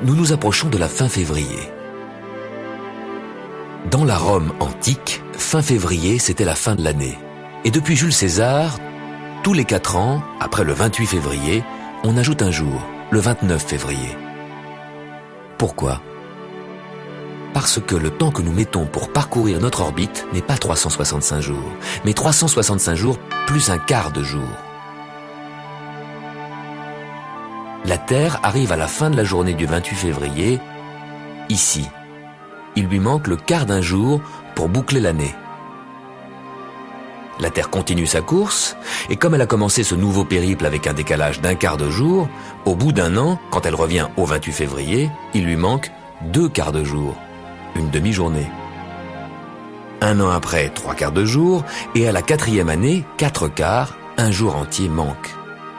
nous nous approchons de la fin février. Dans la Rome antique, fin février, c'était la fin de l'année. Et depuis Jules César, tous les 4 ans, après le 28 février, on ajoute un jour, le 29 février. Pourquoi ? Parce que le temps que nous mettons pour parcourir notre orbite n'est pas 365 jours, mais 365 jours plus un quart de jour. La Terre arrive à la fin de la journée du 28 février, ici. Il lui manque le quart d'un jour pour boucler l'année. La Terre continue sa course, et comme elle a commencé ce nouveau périple avec un décalage d'un quart de jour, au bout d'un an, quand elle revient au 28 février, il lui manque 2 quarts de jour, une demi-journée. Un an après, 3 quarts de jour, et à la 4e année, 4 quarts, un jour entier manque.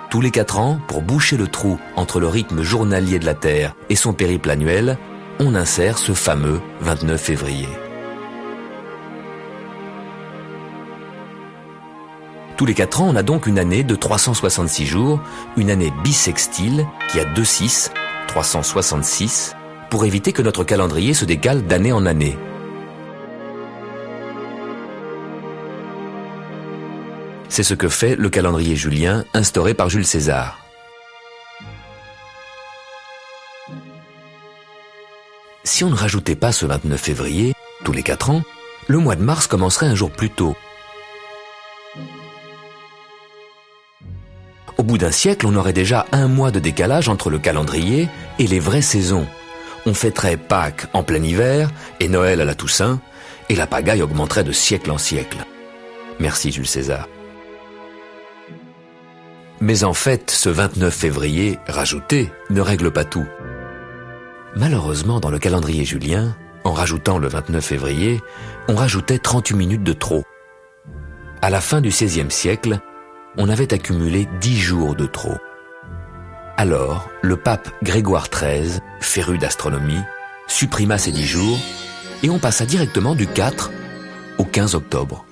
Tous les 4 ans, pour boucher le trou entre le rythme journalier de la Terre et son périple annuel, on insère ce fameux 29 février. Tous les 4 ans, on a donc une année de 366 jours, une année bissextile qui a 2 6, 366, pour éviter que notre calendrier se décale d'année en année. C'est ce que fait le calendrier julien instauré par Jules César. Si on ne rajoutait pas ce 29 février, tous les 4 ans, le mois de mars commencerait un jour plus tôt. Au bout d'un siècle, on aurait déjà un mois de décalage entre le calendrier et les vraies saisons. On fêterait Pâques en plein hiver et Noël à la Toussaint, et la pagaille augmenterait de siècle en siècle. Merci Jules César. Mais en fait, ce 29 février rajouté ne règle pas tout. Malheureusement, dans le calendrier julien, en rajoutant le 29 février, on rajoutait 38 minutes de trop. À la fin du XVIe siècle, on avait accumulé 10 jours de trop. Alors, le pape Grégoire XIII, féru d'astronomie, supprima ces 10 jours et on passa directement du 4 au 15 octobre.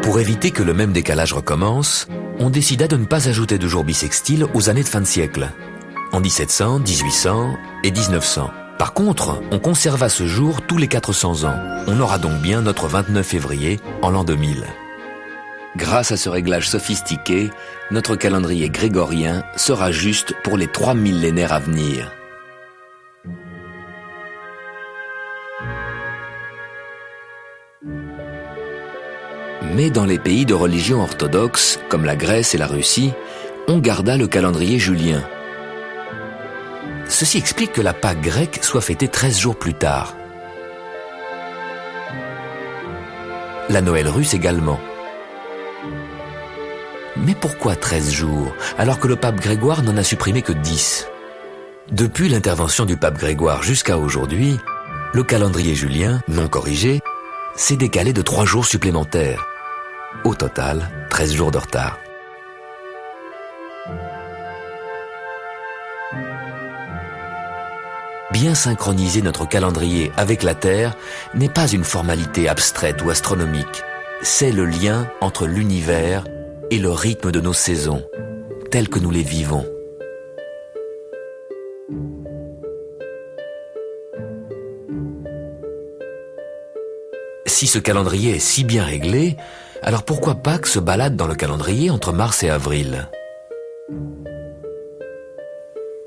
Pour éviter que le même décalage recommence, on décida de ne pas ajouter de jours bissextiles aux années de fin de siècle, en 1700, 1800 et 1900. Par contre, on conserva ce jour tous les 400 ans. On aura donc bien notre 29 février en l'an 2000. Grâce à ce réglage sophistiqué, notre calendrier grégorien sera juste pour les 3 millénaires à venir. Mais dans les pays de religion orthodoxe, comme la Grèce et la Russie, on garda le calendrier julien. Ceci explique que la Pâque grecque soit fêtée 13 jours plus tard. La Noël russe également. Mais pourquoi 13 jours, alors que le pape Grégoire n'en a supprimé que 10 ? Depuis l'intervention du pape Grégoire jusqu'à aujourd'hui, le calendrier julien, non corrigé, s'est décalé de 3 jours supplémentaires. Au total, 13 jours de retard. Bien synchroniser notre calendrier avec la Terre n'est pas une formalité abstraite ou astronomique. C'est le lien entre l'univers et le rythme de nos saisons, tels que nous les vivons. Si ce calendrier est si bien réglé, alors pourquoi Pâques se balade dans le calendrier entre mars et avril ?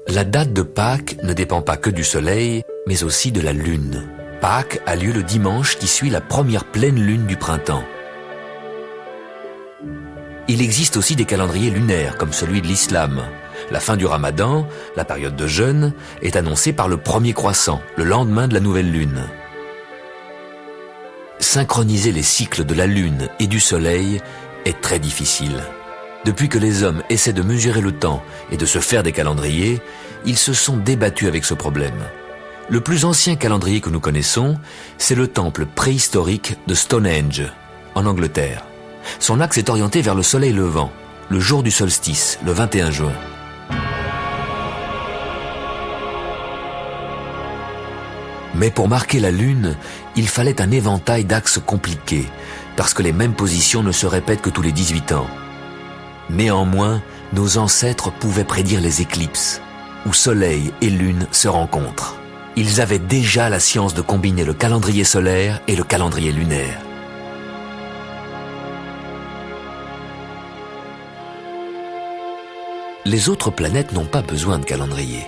La date de Pâques ne dépend pas que du soleil, mais aussi de la lune. Pâques a lieu le dimanche qui suit la première pleine lune du printemps. Il existe aussi des calendriers lunaires, comme celui de l'islam. La fin du ramadan, la période de jeûne, est annoncée par le premier croissant, le lendemain de la nouvelle lune. Synchroniser les cycles de la lune et du soleil est très difficile. Depuis que les hommes essaient de mesurer le temps et de se faire des calendriers, ils se sont débattus avec ce problème. Le plus ancien calendrier que nous connaissons, c'est le temple préhistorique de Stonehenge, en Angleterre. Son axe est orienté vers le soleil levant, le jour du solstice, le 21 juin. Mais pour marquer la lune, il fallait un éventail d'axes compliqués, parce que les mêmes positions ne se répètent que tous les 18 ans. Néanmoins, nos ancêtres pouvaient prédire les éclipses. où Soleil et Lune se rencontrent. Ils avaient déjà la science de combiner le calendrier solaire et le calendrier lunaire. Les autres planètes n'ont pas besoin de calendrier.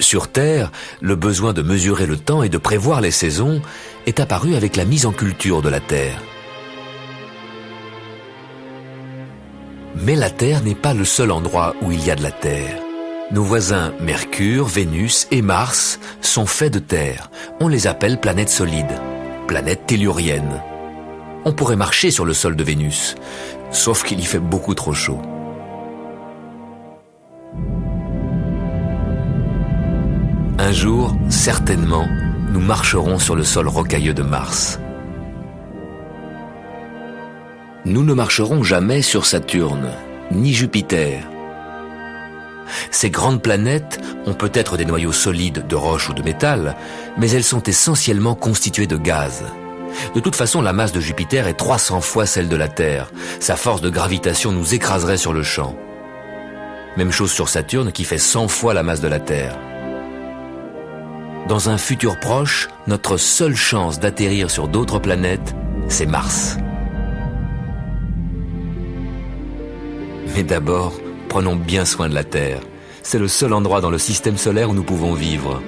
Sur Terre, le besoin de mesurer le temps et de prévoir les saisons est apparu avec la mise en culture de la Terre. Mais la Terre n'est pas le seul endroit où il y a de la Terre. Nos voisins Mercure, Vénus et Mars sont faits de terre. On les appelle planètes solides, planètes telluriennes. On pourrait marcher sur le sol de Vénus, sauf qu'il y fait beaucoup trop chaud. Un jour, certainement, nous marcherons sur le sol rocailleux de Mars. Nous ne marcherons jamais sur Saturne, ni Jupiter. Ces grandes planètes ont peut-être des noyaux solides de roche ou de métal, mais elles sont essentiellement constituées de gaz. De toute façon, la masse de Jupiter est 300 fois celle de la Terre. Sa force de gravitation nous écraserait sur le champ. Même chose sur Saturne qui fait 100 fois la masse de la Terre. Dans un futur proche, notre seule chance d'atterrir sur d'autres planètes, c'est Mars. Mais d'abord, prenons bien soin de la Terre. C'est le seul endroit dans le système solaire où nous pouvons vivre.